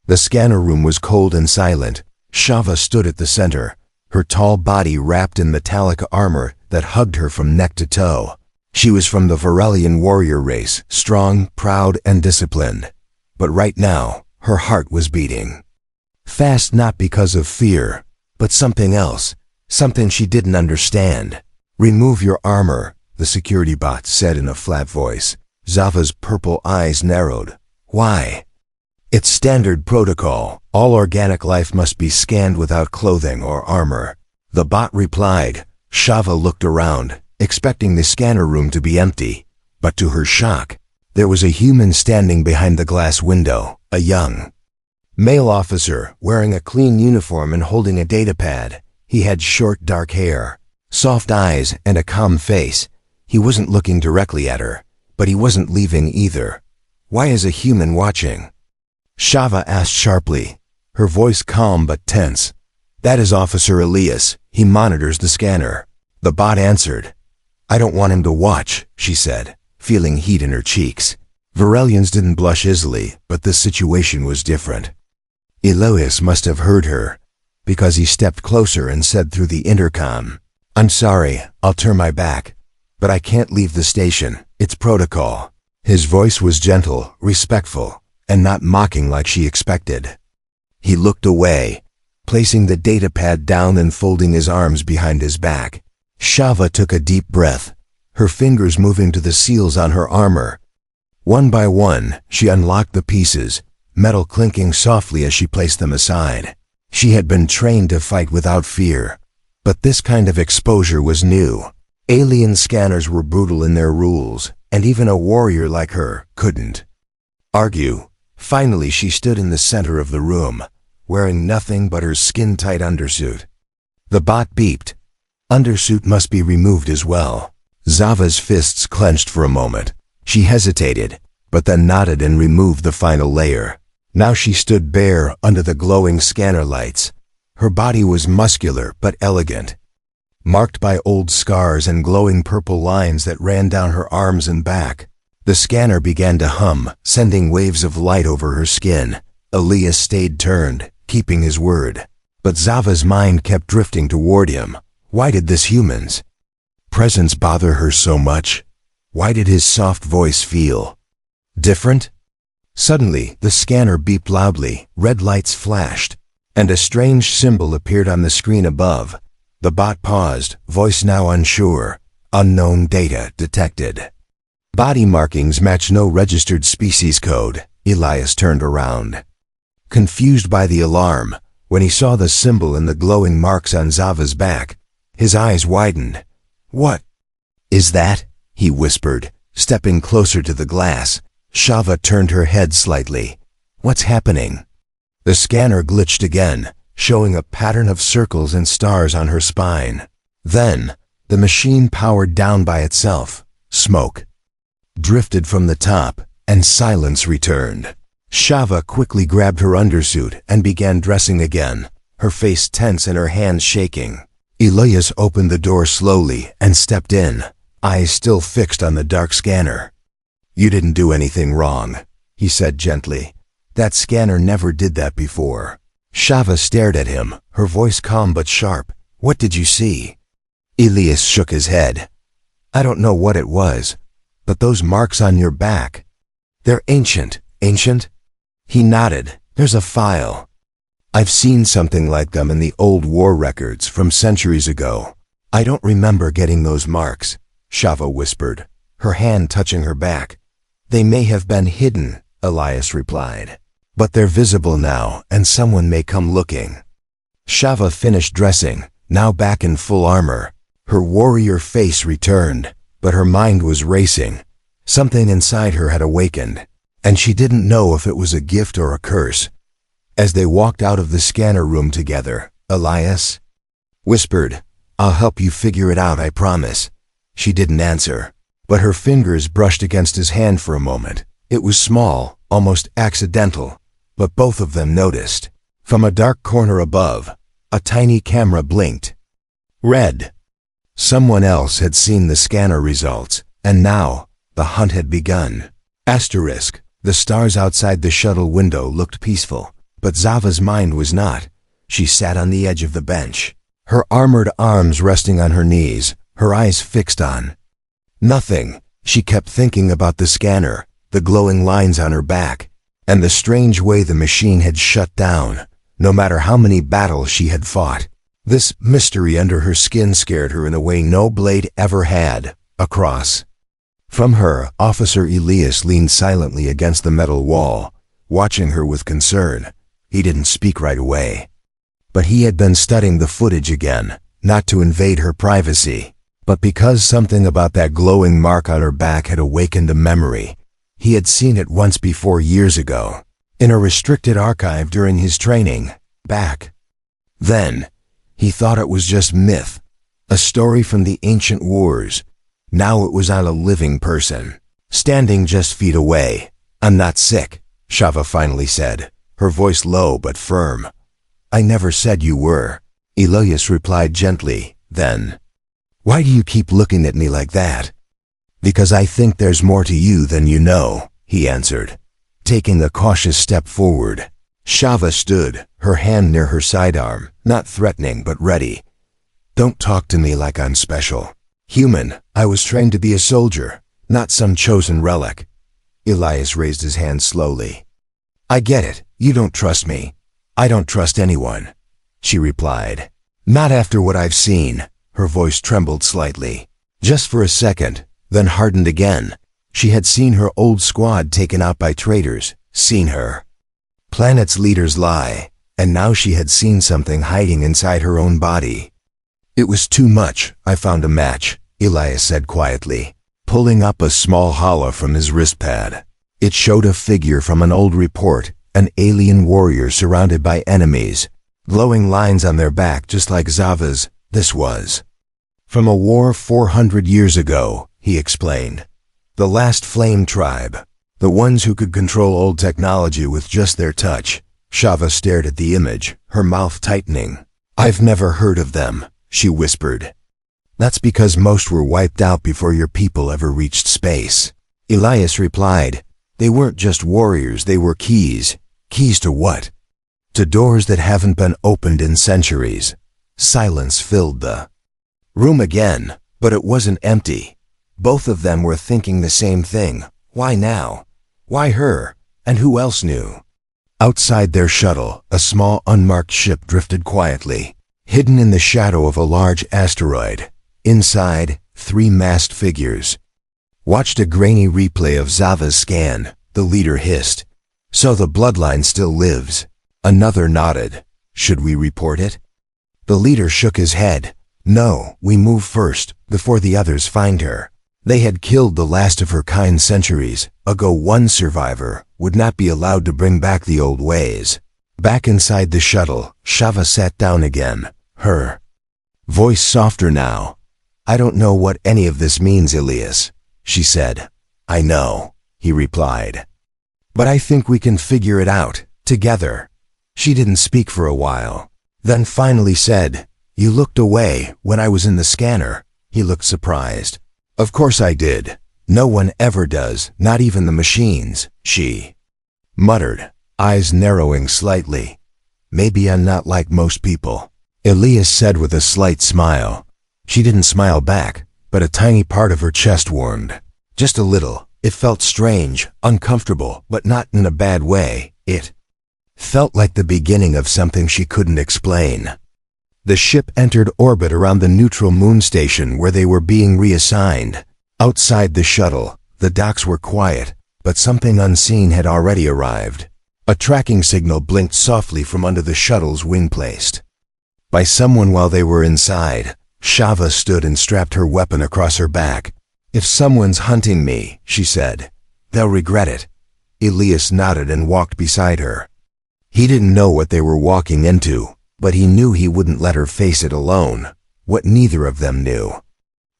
The scanner room was cold and silent. Shava stood at the center, her tall body wrapped in metallic armor that hugged her from neck to toe. She was from the Varelian warrior race, strong, proud, and disciplined. But right now, her heart was beating. Fast not because of fear, but something else, something she didn't understand. "Remove your armor," the security bot said in a flat voice. Zava's purple eyes narrowed. "Why?" "It's standard protocol. All organic life must be scanned without clothing or armor," the bot replied. Shava looked around, expecting the scanner room to be empty. But to her shock, there was a human standing behind the glass window, a young male officer wearing a clean uniform and holding a datapad. He had short, dark hair, soft eyes, and a calm face. He wasn't looking directly at her, but he wasn't leaving either. "Why is a human watching?" Shava asked sharply, her voice calm but tense. "That is Officer Elias. He monitors the scanner," the bot answered. "I don't want him to watch," she said, feeling heat in her cheeks. Varelians didn't blush easily, but this situation was different. Elias must have heard her, because he stepped closer and said through the intercom, "I'm sorry, I'll turn my back, but I can't leave the station. It's protocol." His voice was gentle, respectful, and not mocking like she expected. He looked away, placing the datapad down and folding his arms behind his back. Shava took a deep breath, her fingers moving to the seals on her armor. One by one, she unlocked the pieces, metal clinking softly as she placed them aside. She had been trained to fight without fear, but this kind of exposure was new. Alien scanners were brutal in their rules, and even a warrior like her couldn't argue. Finally, she stood in the center of the room, wearing nothing but her skin-tight undersuit. The bot beeped. "Undersuit must be removed as well." Zava's fists clenched for a moment. She hesitated, but then nodded and removed the final layer. Now she stood bare under the glowing scanner lights. Her body was muscular but elegant, marked by old scars and glowing purple lines that ran down her arms and back. The scanner began to hum, sending waves of light over her skin. Elias stayed turned, keeping his word. But Zava's mind kept drifting toward him. Why did this human's presence bother her so much? Why did his soft voice feel different? Suddenly, the scanner beeped loudly, red lights flashed, and a strange symbol appeared on the screen above. The bot paused, voice now unsure. "Unknown data detected." "Body markings match no registered species code." Elias turned around, confused by the alarm. When he saw the symbol and the glowing marks on Zava's back, his eyes widened. "What is that?" he whispered, stepping closer to the glass. Shava turned her head slightly. "What's happening?" The scanner glitched again, showing a pattern of circles and stars on her spine. Then, the machine powered down by itself. Smoke drifted from the top, and silence returned. Shava quickly grabbed her undersuit and began dressing again, her face tense and her hands shaking. Elias opened the door slowly and stepped in, eyes still fixed on the dark scanner. "You didn't do anything wrong," he said gently. "That scanner never did that before." Shava stared at him, her voice calm but sharp. "What did you see?" Elias shook his head. "I don't know what it was, but those marks on your back, they're ancient." "Ancient?" He nodded. "There's a file. I've seen something like them in the old war records from centuries ago. I don't remember getting those marks," Shava whispered, her hand touching her back. "They may have been hidden," Elias replied. "But they're visible now, and someone may come looking." Shava finished dressing, now back in full armor. Her warrior face returned, but her mind was racing. Something inside her had awakened, and she didn't know if it was a gift or a curse. As they walked out of the scanner room together, Elias whispered, "I'll help you figure it out, I promise." She didn't answer, but her fingers brushed against his hand for a moment. It was small, almost accidental, but both of them noticed. From a dark corner above, a tiny camera blinked. Red. Someone else had seen the scanner results, and now the hunt had begun. Asterisk. The stars outside the shuttle window looked peaceful, But Zava's mind was not. She sat on the edge of the bench, her armored arms resting on her knees, her eyes fixed on nothing. She kept thinking about the scanner, the glowing lines on her back, and the strange way the machine had shut down, no matter how many battles she had fought. This mystery under her skin scared her in a way no blade ever had. Across from her, Officer Elias leaned silently against the metal wall, watching her with concern. He didn't speak right away. But he had been studying the footage again, not to invade her privacy, but because something about that glowing mark on her back had awakened a memory. He had seen it once before years ago, in a restricted archive during his training. Back then, he thought it was just myth, a story from the ancient wars. Now it was on a living person, standing just feet away. "I'm not sick," Shava finally said, her voice low but firm. "I never said you were," Elias replied gently. Then, "Why do you keep looking at me like that?" "Because I think there's more to you than you know," he answered, taking a cautious step forward. Shava stood, her hand near her sidearm, not threatening but ready. "Don't talk to me like I'm special. Human, I was trained to be a soldier, not some chosen relic." Elias raised his hand slowly. "I get it. You don't trust me. I don't trust anyone," she replied. "Not after what I've seen." Her voice trembled slightly. Just for a second, then hardened again. She had seen her old squad taken out by traitors, seen her planet's leaders lie, and now she had seen something hiding inside her own body. "It was too much. I found a match," Elias said quietly, pulling up a small hollow from his wristpad. It showed a figure from an old report, an alien warrior surrounded by enemies, glowing lines on their back just like Zava's. This was from a war 400 years ago, he explained. The last flame tribe, the ones who could control old technology with just their touch. Shava stared at the image, her mouth tightening. "I've never heard of them," she whispered. "That's because most were wiped out before your people ever reached space," Elias replied. "They weren't just warriors, they were keys. Keys to what? To doors that haven't been opened in centuries." Silence filled the room again, but it wasn't empty. Both of them were thinking the same thing. Why now? Why her? And who else knew? Outside their shuttle, a small unmarked ship drifted quietly, hidden in the shadow of a large asteroid. Inside, 3 masked figures watched a grainy replay of Zava's scan. The leader hissed, "So the bloodline still lives." Another nodded. "Should we report it?" The leader shook his head. "No, we move first, before the others find her." They had killed the last of her kind centuries ago. One survivor would not be allowed to bring back the old ways. Back inside the shuttle, Shava sat down again, her voice softer now. "I don't know what any of this means, Elias," she said. "I know," he replied. "But I think we can figure it out, together." She didn't speak for a while, then finally said, "You looked away when I was in the scanner." He looked surprised. "Of course I did. No one ever does, not even the machines," she muttered, eyes narrowing slightly. "Maybe I'm not like most people," Elias said with a slight smile. She didn't smile back, but a tiny part of her chest warmed. Just a little. It felt strange, uncomfortable, but not in a bad way. It felt like the beginning of something she couldn't explain. The ship entered orbit around the neutral moon station where they were being reassigned. Outside the shuttle, the docks were quiet, but something unseen had already arrived. A tracking signal blinked softly from under the shuttle's wing placed by someone while they were inside. Shava stood and strapped her weapon across her back. "If someone's hunting me," she said, "they'll regret it." Elias nodded and walked beside her. He didn't know what they were walking into, but he knew he wouldn't let her face it alone. What neither of them knew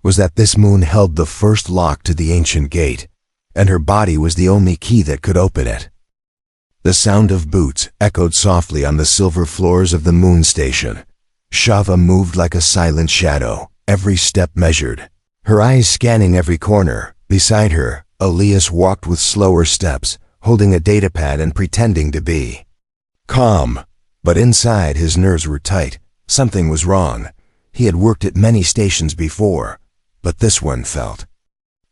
was that this moon held the first lock to the ancient gate, and her body was the only key that could open it. The sound of boots echoed softly on the silver floors of the moon station. Shava moved like a silent shadow, every step measured, her eyes scanning every corner. Beside her, Elias walked with slower steps, holding a datapad and pretending to be calm, but inside his nerves were tight. Something was wrong. He had worked at many stations before, but this one felt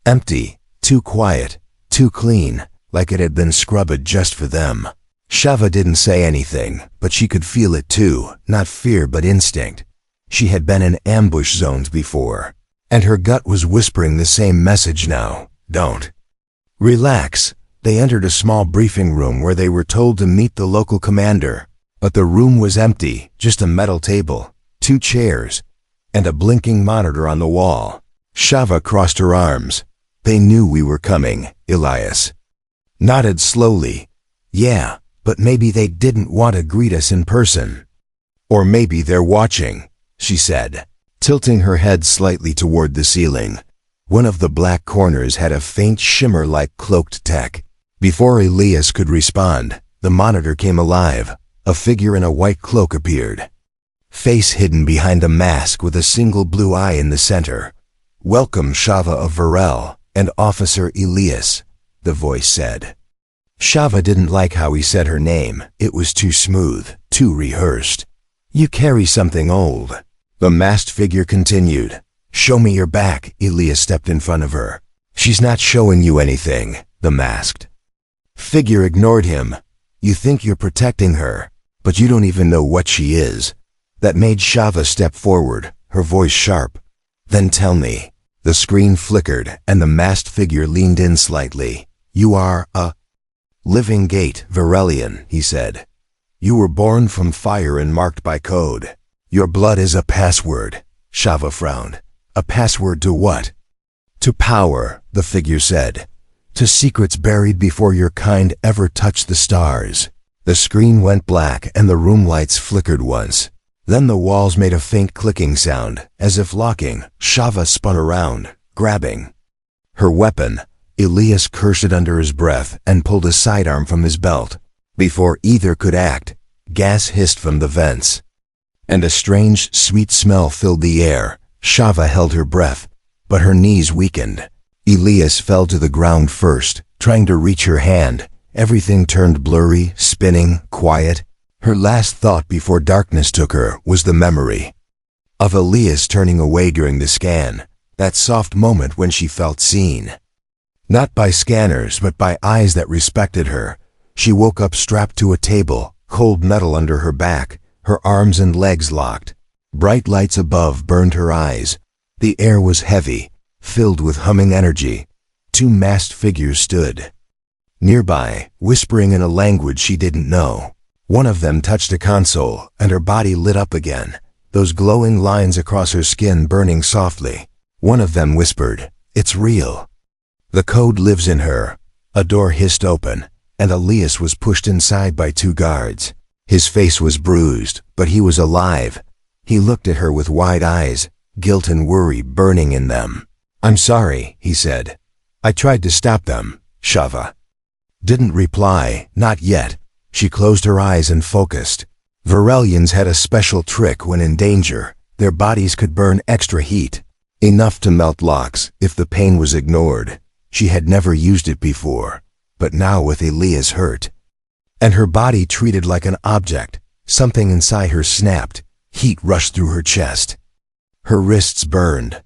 empty, too quiet, too clean, like it had been scrubbed just for them. Shava didn't say anything, but she could feel it too, not fear but instinct. She had been in ambush zones before, and her gut was whispering the same message now. Don't. Relax. They entered a small briefing room where they were told to meet the local commander. But the room was empty, just a metal table, 2 chairs, and a blinking monitor on the wall. Shava crossed her arms. They knew we were coming, Elias nodded slowly. Yeah, but maybe they didn't want to greet us in person. Or maybe they're watching, she said, tilting her head slightly toward the ceiling. One of the black corners had a faint shimmer like cloaked tech. Before Elias could respond, the monitor came alive. A figure in a white cloak appeared, face hidden behind a mask with a single blue eye in the center. Welcome, Shava of Varel, and Officer Elias, the voice said. Shava didn't like how he said her name. It was too smooth, too rehearsed. You carry something old. The masked figure continued. Show me your back. Elias stepped in front of her. She's not showing you anything, the masked figure ignored him. You think you're protecting her, but you don't even know what she is. That made Shava step forward, her voice sharp. Then tell me. The screen flickered, and the masked figure leaned in slightly. You are a living gate, Varelian, he said. You were born from fire and marked by code. Your blood is a password. Shava frowned. A password to what? To power, the figure said. To secrets buried before your kind ever touched the stars. The screen went black and the room lights flickered once. Then the walls made a faint clicking sound, as if locking. Shava spun around, grabbing her weapon. Elias cursed it under his breath and pulled a sidearm from his belt. Before either could act, gas hissed from the vents, and a strange, sweet smell filled the air. Shava held her breath, but her knees weakened. Elias fell to the ground first, trying to reach her hand. Everything turned blurry, spinning, quiet. Her last thought before darkness took her was the memory of Elias turning away during the scan, that soft moment when she felt seen. Not by scanners, but by eyes that respected her. She woke up strapped to a table, cold metal under her back, her arms and legs locked. Bright lights above burned her eyes. The air was heavy, filled with humming energy. 2 masked figures stood nearby, whispering in a language she didn't know. One of them touched a console, and her body lit up again, those glowing lines across her skin burning softly. One of them whispered, "It's real. The code lives in her." A door hissed open, and Elias was pushed inside by 2 guards. His face was bruised, but he was alive. He looked at her with wide eyes, guilt and worry burning in them. "I'm sorry," he said. "I tried to stop them." Shava didn't reply, not yet. She closed her eyes and focused. Varelians had a special trick when in danger. Their bodies could burn extra heat, enough to melt locks if the pain was ignored. She had never used it before, but now with Elias hurt, and her body treated like an object, something inside her snapped. Heat rushed through her chest. Her wrists burned,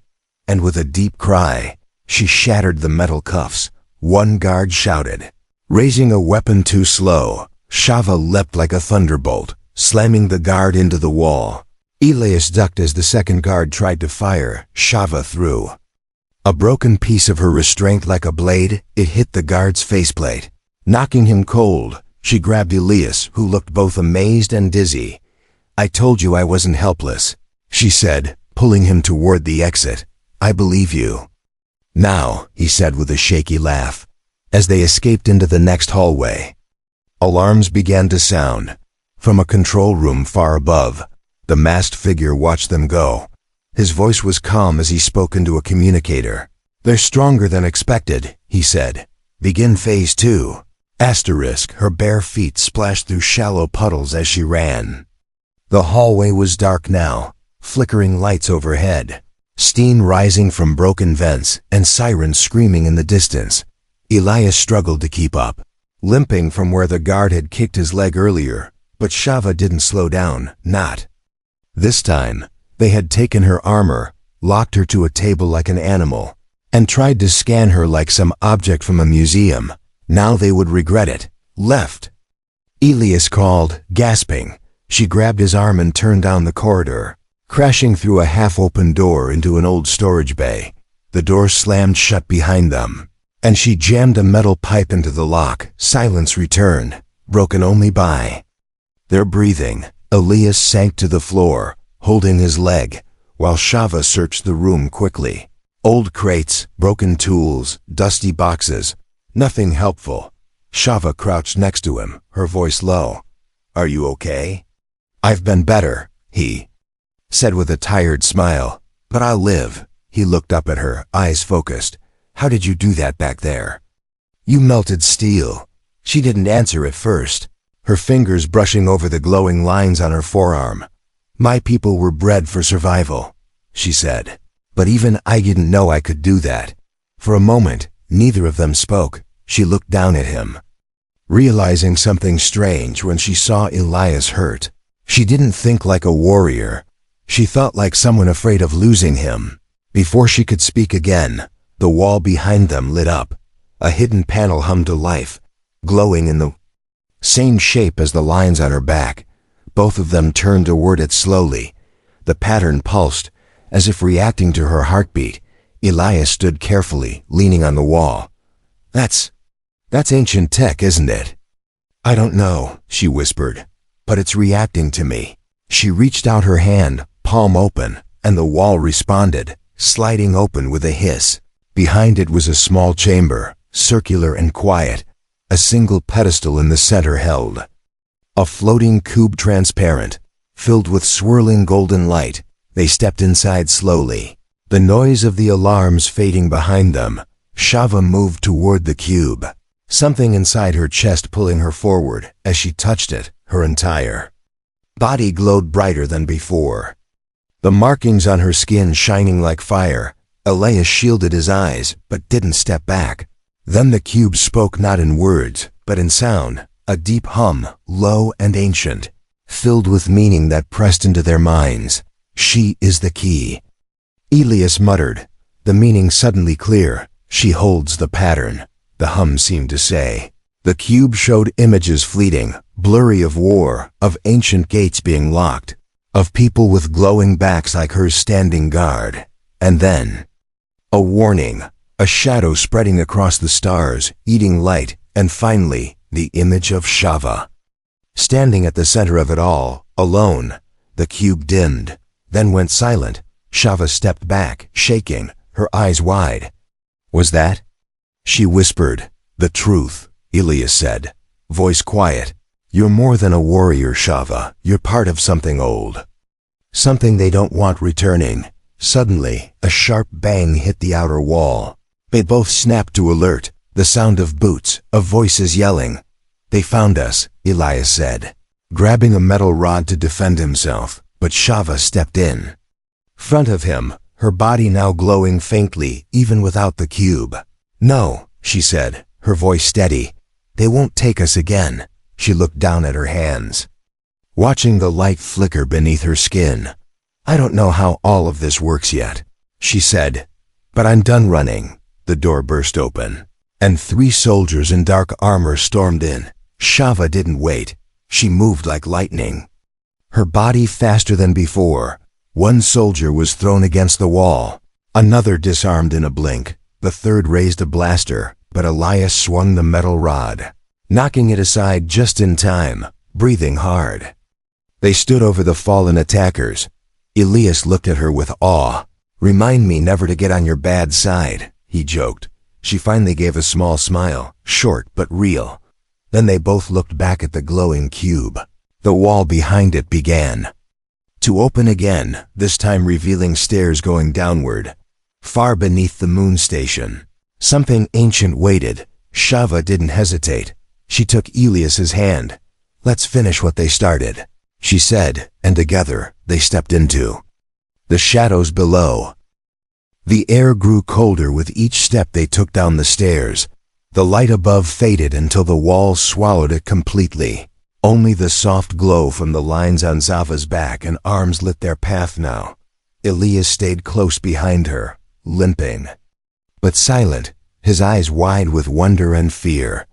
and with a deep cry, she shattered the metal cuffs. One guard shouted, raising a weapon too slow. Shava leapt like a thunderbolt, slamming the guard into the wall. Elias ducked as the second guard tried to fire. Shava threw a broken piece of her restraint like a blade. It hit the guard's faceplate, knocking him cold. She grabbed Elias, who looked both amazed and dizzy. "I told you I wasn't helpless," she said, pulling him toward the exit. "I believe you now," he said with a shaky laugh, as they escaped into the next hallway. Alarms began to sound. From a control room far above, the masked figure watched them go. His voice was calm as he spoke into a communicator. "They're stronger than expected," he said. "Begin phase 2. Asterisk, her bare feet splashed through shallow puddles as she ran. The hallway was dark now, flickering lights overhead, steam rising from broken vents, and sirens screaming in the distance. Elias struggled to keep up, limping from where the guard had kicked his leg earlier. But Shava didn't slow down, not. This time, they had taken her armor, locked her to a table like an animal, and tried to scan her like some object from a museum. Now they would regret it. Left. Elias called, gasping. She grabbed his arm and turned down the corridor, crashing through a half-open door into an old storage bay. The door slammed shut behind them, and she jammed a metal pipe into the lock. Silence returned, broken only by their breathing. Elias sank to the floor, holding his leg, while Shava searched the room quickly. Old crates, broken tools, dusty boxes. Nothing helpful. Shava crouched next to him, her voice low. "Are you okay?" "I've been better," he said with a tired smile. "But I'll live." He looked up at her, eyes focused. "How did you do that back there?" "You melted steel." She didn't answer at first, her fingers brushing over the glowing lines on her forearm. "My people were bred for survival," she said. "But even I didn't know I could do that." For a moment, neither of them spoke. She looked down at him, realizing something strange when she saw Elias hurt. She didn't think like a warrior. She thought like someone afraid of losing him. Before she could speak again, the wall behind them lit up. A hidden panel hummed to life, glowing in the same shape as the lines on her back. Both of them turned toward it slowly. The pattern pulsed, as if reacting to her heartbeat. Elias stood carefully, leaning on the wall. That's ancient tech, isn't it?" "I don't know," she whispered, "but it's reacting to me." She reached out her hand, palm open, and the wall responded, sliding open with a hiss. Behind it was a small chamber, circular and quiet. A single pedestal in the center held a floating cube, transparent, filled with swirling golden light. They stepped inside slowly, the noise of the alarms fading behind them. Shava moved toward the cube, something inside her chest pulling her forward. As she touched it, her entire body glowed brighter than before, the markings on her skin shining like fire. Elias shielded his eyes, but didn't step back. Then the cube spoke, not in words, but in sound, a deep hum, low and ancient, filled with meaning that pressed into their minds. "She is the key," Elias muttered, the meaning suddenly clear. "She holds the pattern," the hum seemed to say. The cube showed images fleeting, blurry, of war, of ancient gates being locked, of people with glowing backs like hers standing guard. And then, a warning, a shadow spreading across the stars, eating light, and finally, the image of Shava, standing at the center of it all, alone. The cube dimmed, then went silent. Shava stepped back, shaking, her eyes wide. "Was that?" she whispered. "The truth," Elias said, voice quiet. "You're more than a warrior, Shava. You're part of something old. Something they don't want returning." Suddenly, a sharp bang hit the outer wall. They both snapped to alert, the sound of boots, of voices yelling. "They found us," Elias said, grabbing a metal rod to defend himself, but Shava stepped in front of him, her body now glowing faintly, even without the cube. "No," she said, her voice steady. "They won't take us again." She looked down at her hands, watching the light flicker beneath her skin. "I don't know how all of this works yet," she said, "but I'm done running." The door burst open, and 3 soldiers in dark armor stormed in. Shava didn't wait. She moved like lightning, her body faster than before. One soldier was thrown against the wall, another disarmed in a blink. The third raised a blaster, but Elias swung the metal rod, knocking it aside just in time, breathing hard. They stood over the fallen attackers. Elias looked at her with awe. "Remind me never to get on your bad side," he joked. She finally gave a small smile, short but real. Then they both looked back at the glowing cube. The wall behind it began to open again, this time revealing stairs going downward, far beneath the moon station. Something ancient waited. Shava didn't hesitate. She took Elias's hand. "Let's finish what they started," she said, and together they stepped into the shadows below. The air grew colder with each step they took down the stairs. The light above faded until the walls swallowed it completely. Only the soft glow from the lines on Zava's back and arms lit their path now. Elias stayed close behind her, limping, but silent, his eyes wide with wonder and fear.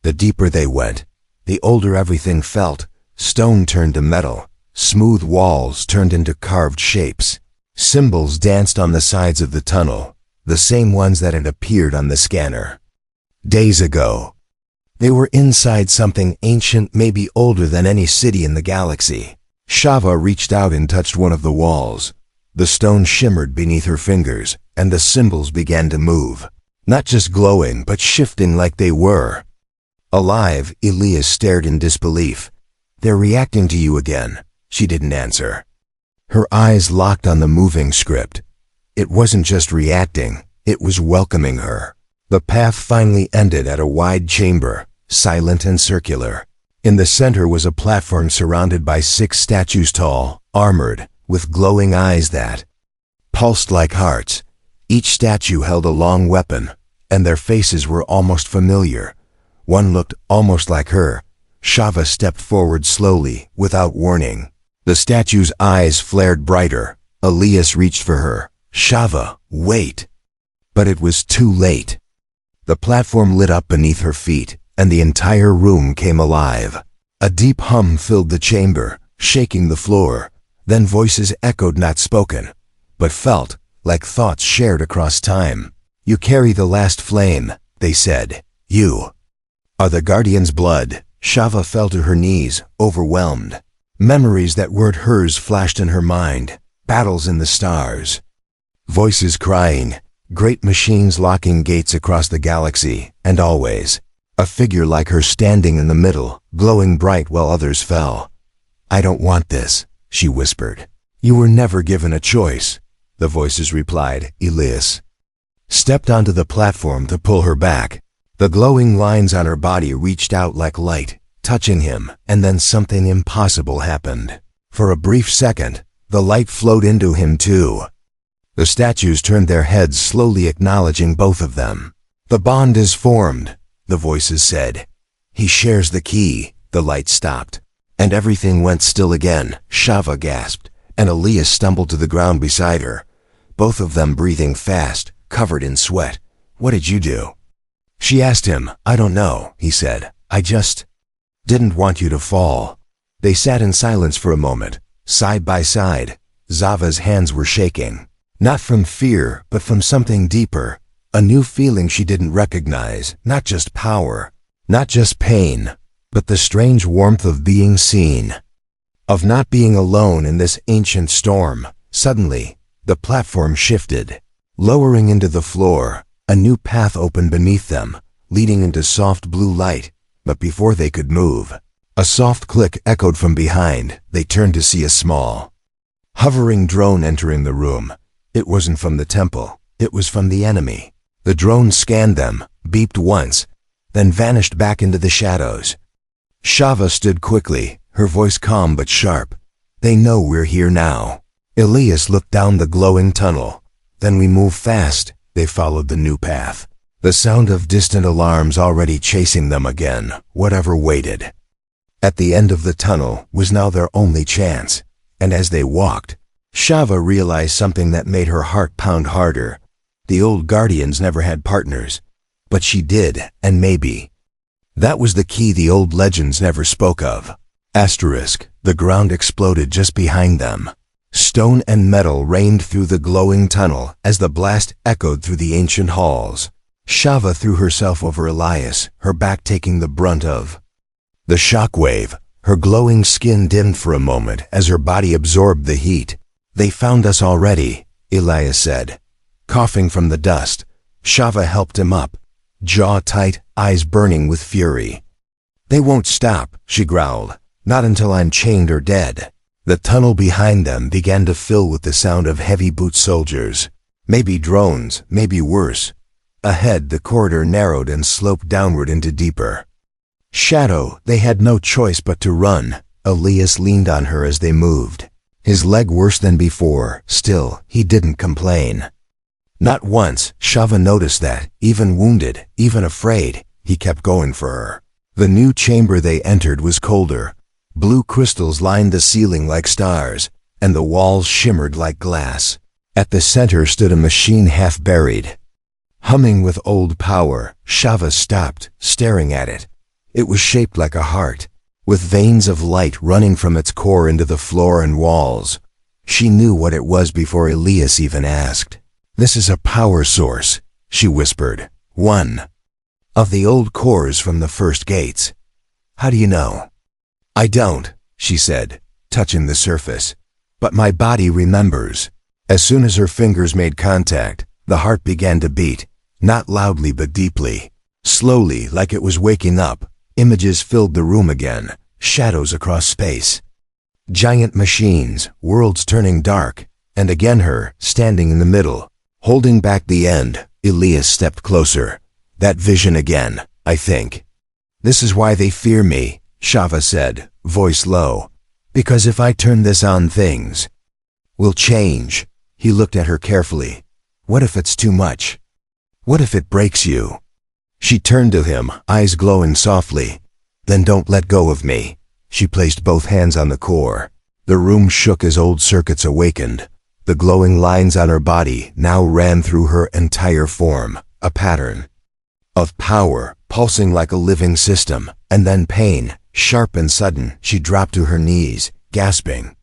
The deeper they went, the older everything felt. Stone turned to metal, smooth walls turned into carved shapes. Symbols danced on the sides of the tunnel, the same ones that had appeared on the scanner days ago. They were inside something ancient, maybe older than any city in the galaxy. Shava reached out and touched one of the walls. The stone shimmered beneath her fingers, and the symbols began to move. Not just glowing, but shifting like they were alive. Elias stared in disbelief. "They're reacting to you again." She didn't answer. Her eyes locked on the moving script. It wasn't just reacting, it was welcoming her. The path finally ended at a wide chamber, silent and circular. In the center was a platform surrounded by 6 statues tall, armored, with glowing eyes that pulsed like hearts. Each statue held a long weapon, and their faces were almost familiar. One looked almost like her. Shava stepped forward slowly, without warning. The statue's eyes flared brighter. Elias reached for her. "Shava, wait!" But it was too late. The platform lit up beneath her feet, and the entire room came alive. A deep hum filled the chamber, shaking the floor. Then voices echoed, not spoken, but felt, like thoughts shared across time. "You carry the last flame," they said. "You are the Guardian's blood." Shava fell to her knees, overwhelmed. Memories that weren't hers flashed in her mind. Battles in the stars. Voices crying. Great machines locking gates across the galaxy, and always a figure like her standing in the middle, glowing bright while others fell. "I don't want this," she whispered. "You were never given a choice," the voices replied. Elias stepped onto the platform to pull her back. The glowing lines on her body reached out like light, touching him, and then something impossible happened. For a brief second, the light flowed into him too. The statues turned their heads, slowly acknowledging both of them. "The bond is formed," the voices said. "He shares the key." The light stopped, and everything went still again. Shava gasped, and Elias stumbled to the ground beside her, both of them breathing fast, covered in sweat. "What did you do?" She asked him. "I don't know," he said. "I just didn't want you to fall." They sat in silence for a moment, side by side. Zava's hands were shaking. Not from fear, but from something deeper. A new feeling she didn't recognize. Not just power, not just pain, but the strange warmth of being seen. Of not being alone in this ancient storm. Suddenly, the platform shifted. Lowering into the floor, a new path opened beneath them, leading into soft blue light. But before they could move, a soft click echoed from behind. They turned to see a small, hovering drone entering the room. It wasn't from the temple. It was from the enemy. The drone scanned them, beeped once, then vanished back into the shadows. Shava stood quickly, her voice calm but sharp. "They know we're here now." Elias looked down the glowing tunnel. "Then we move fast." They followed the new path. The sound of distant alarms already chasing them again, whatever waited. At the end of the tunnel was now their only chance, and as they walked, Shava realized something that made her heart pound harder. The old Guardians never had partners, but she did, and maybe that was the key the old legends never spoke of. Asterisk, the ground exploded just behind them. Stone and metal rained through the glowing tunnel as the blast echoed through the ancient halls. Shava threw herself over Elias, her back taking the brunt of the shockwave. Her glowing skin dimmed for a moment as her body absorbed the heat. "They found us already," Elias said, coughing from the dust. Shava helped him up, jaw tight, eyes burning with fury. "They won't stop," she growled. "Not until I'm chained or dead." The tunnel behind them began to fill with the sound of heavy boot soldiers. Maybe drones, maybe worse. Ahead, the corridor narrowed and sloped downward into deeper shadow. They had no choice but to run. Elias leaned on her as they moved, his leg worse than before. Still, he didn't complain. Not once. Shava noticed that, even wounded, even afraid, he kept going for her. The new chamber they entered was colder. Blue crystals lined the ceiling like stars, and the walls shimmered like glass. At the center stood a machine half buried. Humming with old power, Shava stopped, staring at it. It was shaped like a heart, with veins of light running from its core into the floor and walls. She knew what it was before Elias even asked. "This is a power source," she whispered. "One of the old cores from the first gates." "How do you know?" "I don't," she said, touching the surface. "But my body remembers." As soon as her fingers made contact, the heart began to beat, not loudly but deeply. Slowly, like it was waking up, images filled the room again, shadows across space. Giant machines, worlds turning dark, and again her, standing in the middle. Holding back the end, Elias stepped closer. "That vision again, I think." "This is why they fear me," Shava said, voice low. "Because if I turn this on, things will change." He looked at her carefully. "What if it's too much? What if it breaks you?" She turned to him, eyes glowing softly. "Then don't let go of me." She placed both hands on the core. The room shook as old circuits awakened. The glowing lines on her body now ran through her entire form, a pattern of power, pulsing like a living system, and then pain, sharp and sudden. She dropped to her knees, gasping.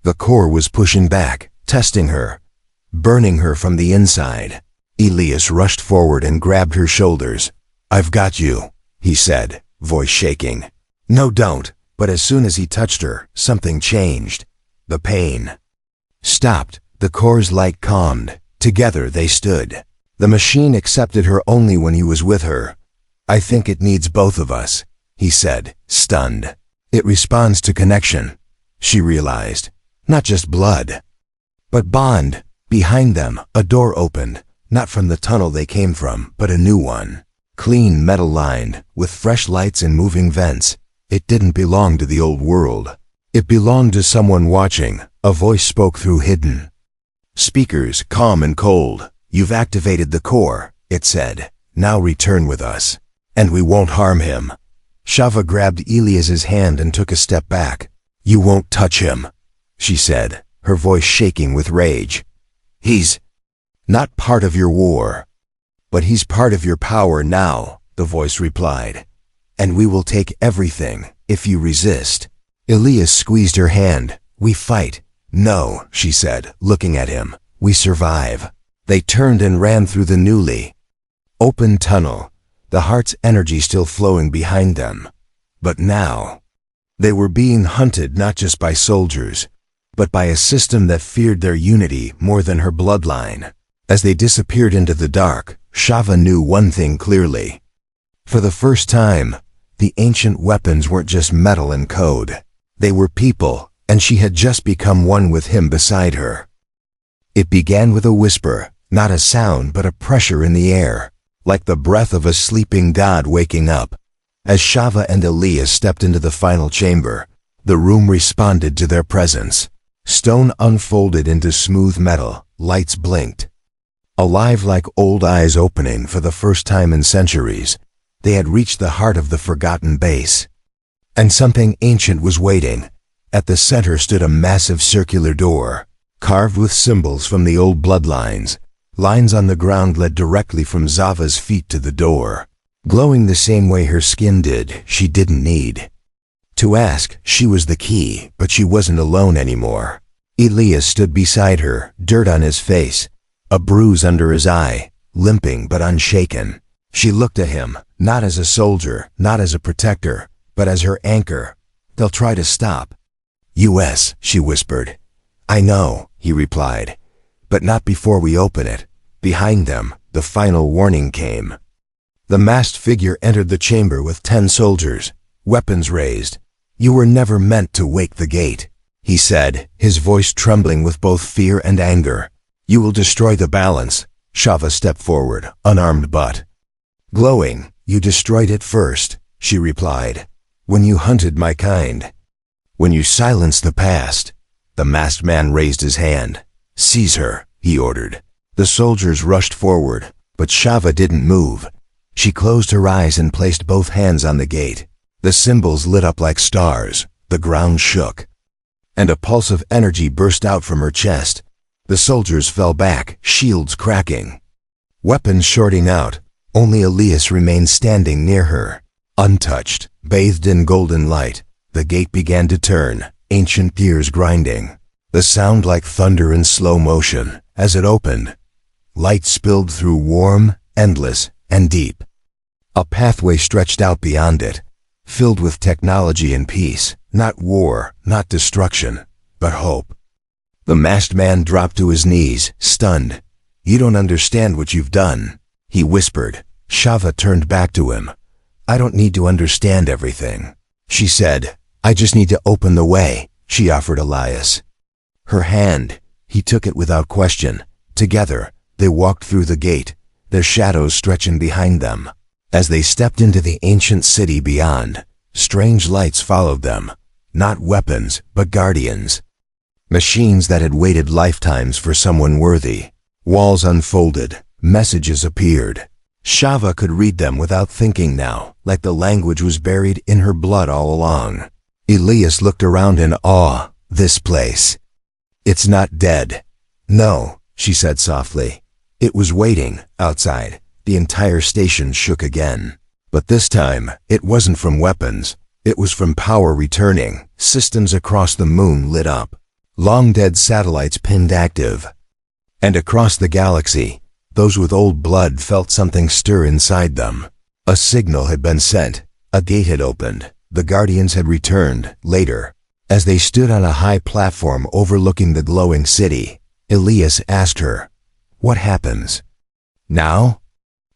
The core was pushing back, testing her, burning her from the inside. Elias rushed forward and grabbed her shoulders. "I've got you," he said, voice shaking. "No, don't." But as soon as he touched her, something changed. The pain stopped. The core's light calmed. Together they stood. The machine accepted her only when he was with her. "I think it needs both of us," he said, stunned. "It responds to connection," she realized. "Not just blood, but bond." Behind them, a door opened, not from the tunnel they came from, but a new one. Clean, metal-lined, with fresh lights and moving vents. It didn't belong to the old world. It belonged to someone watching. A voice spoke through hidden speakers, calm and cold. "You've activated the core," it said. "Now return with us, and we won't harm him." Shava grabbed Elias's hand and took a step back. "You won't touch him," she said, her voice shaking with rage. "He's not part of your war, but he's part of your power now," the voice replied. "And we will take everything if you resist." Elias squeezed her hand. "We fight." "No," she said, looking at him. "We survive." They turned and ran through the newly open tunnel, the heart's energy still flowing behind them. But now, they were being hunted not just by soldiers, but by a system that feared their unity more than her bloodline. As they disappeared into the dark, Shava knew one thing clearly. For the first time, the ancient weapons weren't just metal and code. They were people, and she had just become one with him beside her. It began with a whisper, not a sound but a pressure in the air, like the breath of a sleeping god waking up. As Shava and Elias stepped into the final chamber, the room responded to their presence. Stone unfolded into smooth metal, lights blinked. Alive like old eyes opening for the first time in centuries, they had reached the heart of the forgotten base. And something ancient was waiting. At the center stood a massive circular door, carved with symbols from the old bloodlines. Lines on the ground led directly from Zava's feet to the door. Glowing the same way her skin did, she didn't need to ask. She was the key, but she wasn't alone anymore. Elias stood beside her, dirt on his face, a bruise under his eye, limping but unshaken. She looked at him, not as a soldier, not as a protector, but as her anchor. "They'll try to stop us," she whispered. "I know," he replied, "but not before we open it." Behind them, the final warning came. The masked figure entered the chamber with 10 soldiers, weapons raised. "You were never meant to wake the gate," he said, his voice trembling with both fear and anger. "You will destroy the balance." Shava stepped forward, unarmed but glowing. "You destroyed it first," she replied, "when you hunted my kind. When you silenced the past." The masked man raised his hand. "Seize her," he ordered. The soldiers rushed forward, but Shava didn't move. She closed her eyes and placed both hands on the gate. The symbols lit up like stars, the ground shook, and a pulse of energy burst out from her chest. The soldiers fell back, shields cracking, weapons shorting out. Only Elias remained standing near her, untouched, bathed in golden light. The gate began to turn, ancient gears grinding, the sound like thunder in slow motion. As it opened, light spilled through, warm, endless, and deep. A pathway stretched out beyond it, filled with technology and peace, not war, not destruction, but hope. The masked man dropped to his knees, stunned. "You don't understand what you've done," he whispered. Shava turned back to him. "I don't need to understand everything," she said. "I just need to open the way," she offered Elias her hand. He took it without question. Together, they walked through the gate, their shadows stretching behind them. As they stepped into the ancient city beyond, strange lights followed them. Not weapons, but guardians. Machines that had waited lifetimes for someone worthy. Walls unfolded, messages appeared. Shava could read them without thinking now, like the language was buried in her blood all along. Elias looked around in awe. "This place. It's not dead." "No," she said softly. "It was waiting, outside." The entire station shook again. But this time, it wasn't from weapons. It was from power returning. Systems across the moon lit up. Long-dead satellites pinned active. And across the galaxy, those with old blood felt something stir inside them. A signal had been sent. A gate had opened. The Guardians had returned, later. As they stood on a high platform overlooking the glowing city, Elias asked her, "What happens now?"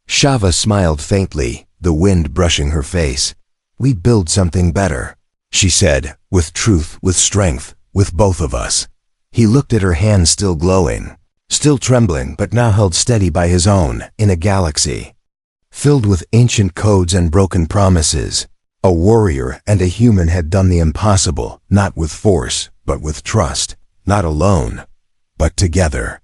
Shava smiled faintly, the wind brushing her face. "We build something better," she said, "with truth, with strength, with both of us." He looked at her hands still glowing, still trembling, but now held steady by his own, in a galaxy filled with ancient codes and broken promises. A warrior and a human had done the impossible, not with force, but with trust. Not alone, but together.